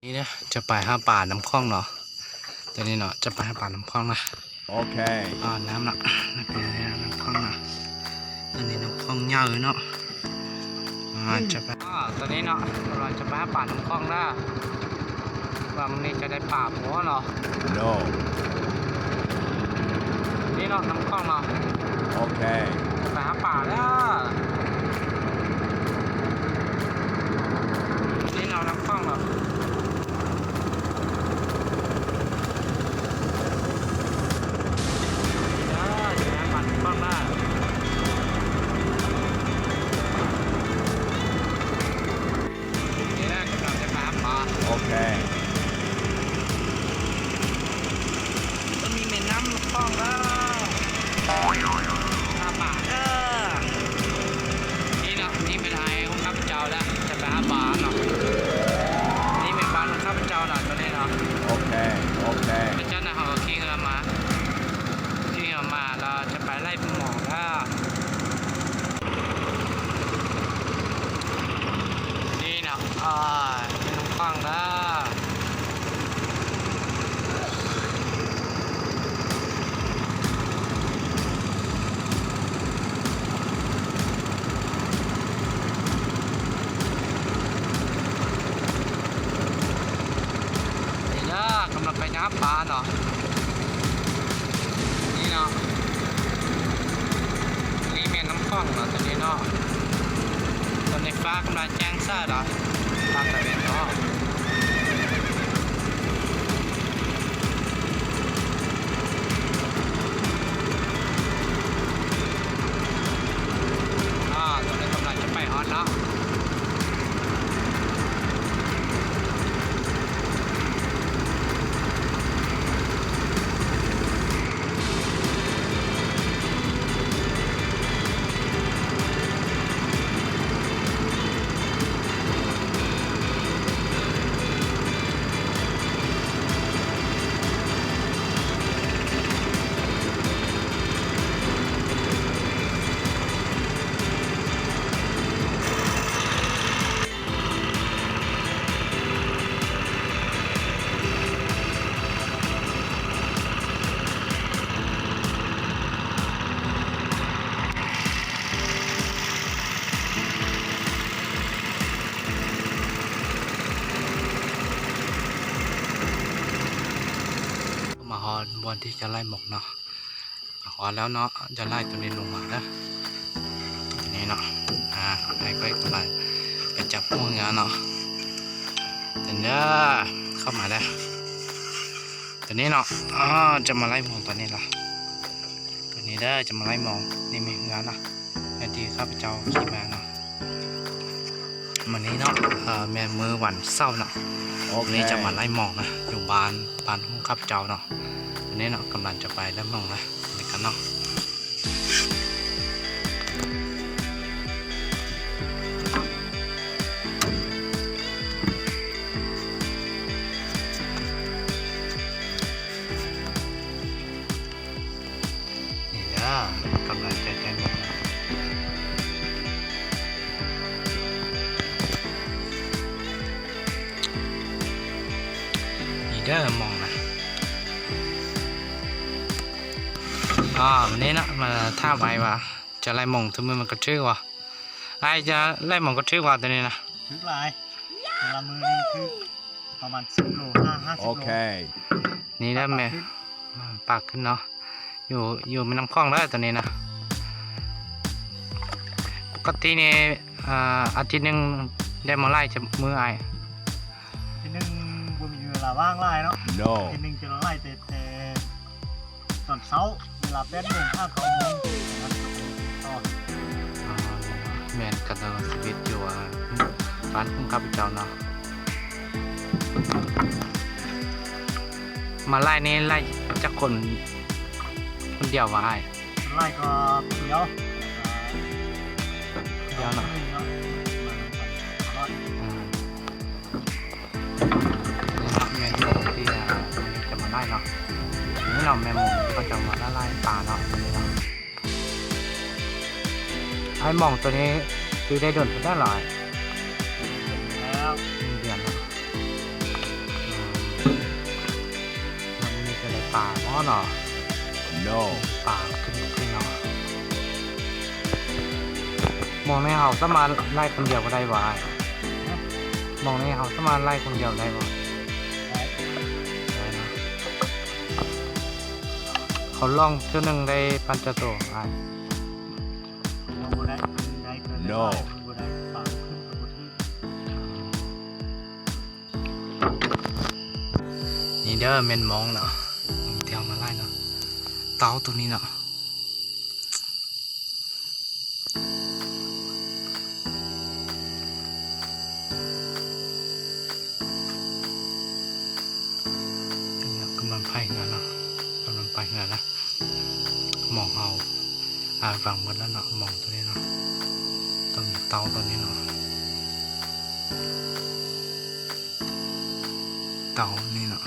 นี่นะจะไปหาป่าน้ำคลองเนาะตอนนี้เนาะจะไปหาป่าน้ำคลองนะโอเคน้ำเนาะนี่เป็นน้ำคลองนะตอนนี้น้ำคลองเยอะเนาะจะไปตอนนี้เนาะเราจะไปหาป่าน้ำคลองนะว่ามันนี่จะได้ป่าหัวเนาะ no นี่เนาะน้ำคลองเนาะโอเคจะไปหาป่าแล้วนี่เนาะน้ำคลองเนาะโอเคก็มีแม่น้ำคลองแล้วหาป่าเด้อนี่เนาะนี่เป็นไอ้ของข้าพเจ้าแล้วจะไปหาป่าเนาะนี่เป็นบ้านของข้าพเจ้าเนาะตอนนี้เนาะโอเคโอเคเป็นเจ้าหน้าเขาก็ขี่เรือมาเราจะไปไล่หมอกแล้วนี่เนาะเป็นน้ำคลองแล้วกำลังไปน้ำปลาเนาะนี่เนาะนี่แม่น้ำคลองเนาะตอนนี้เนาะตอนนี้ฟ้ากำลังแจ้งซ่าเนาะฟ้าตะเวนเนาะตอนนี้กำลังจะไปฮอตเนาะมาฮอนวันที่จะไล่หมกเนาะฮอนแล้วเนาะจะไล่ตัวนี้ลงมาแล้วนี่เนาะไอ้ก็กำลังไปจับพวกงานเนาะตัวนี้เข้ามาแล้วตัวนี้เนาะจะมาไล่หมกตัวนี้ละตัวนี้ได้จะมาไล่หมกนี่มีงานนะนาทีข้าพเจ้าขี่มาเนาะวันนี้เนาะแม่มือวันเศร้าเนาะนี่จะมาไล่หมอกนะอยู่บ้านของข้าพเจ้าเนาะอันนี้เนาะกำลังจะไปแล้วมองนะในกันเนาะนี่นะกำลังจะแจ้งหมอกนะนี่เด้อมองนะวันนี้นะมาท่าไปว่าจะไล่มองถึงมันก็ชื่อว่าไอจะไล่มองก็ชื่อว่าตัวนี้นะถือลายแต่ละมือนี่คือประมาณ10 โล50 โลโอเคนี่ได้ไหมปากขึ้นเนาะอยู่ไม่น้ำคลองแล้วตัวนี้นะปกตินี่อาทิตย์นึงได้มาไล่จะมือไอทีนึงบ่มีเวลาว่างไล่เนาะ no ทีนึงจะไล่แต่ตอนเช้าเวลา8 โมง5 9 โมงต่อแมนกันเนาะชีวิตอยู่บ้านของข้าพเจ้าเนาะมาไล่นี่ไล่จากคนเดียวว่าไอไล่ก็เดียวเนาะแมนที่จะมาไล่เนาะนี่เราแมงมุมก็จะมาไล่ปลาเนาะนี่เนาะไอ้มองตัวนี้คือได้โดนได้หลายแล้วเดือนเนาะ ป่าหม้อเนาะ No. ป่าขึ้นเนาะมองในเฮาสามารถไล่คนเดียวก็ได้บ่อ้ายมองในเฮาสามารถไล่คนเดียวได้บ่ได้เนาะเขาลองเทื่อหนึงได้ปันจะโตอ้าย เราบ่ได้ได้เกิน No บ่ได้ปากขึ้นกับบ่ที่ นี่เด้อแม่นมองเนาะเที่ยวมาไล่เนาะเต่าตัวนี้เนาะเนี่ยกำลังไปเงินเนาะกำลังไปเงินนะมองเอาฝั่งหมดแล้วเนาะมองตัวนี้เนาะต้องเต่าตัวนี้เนาะเต่านี่เนาะ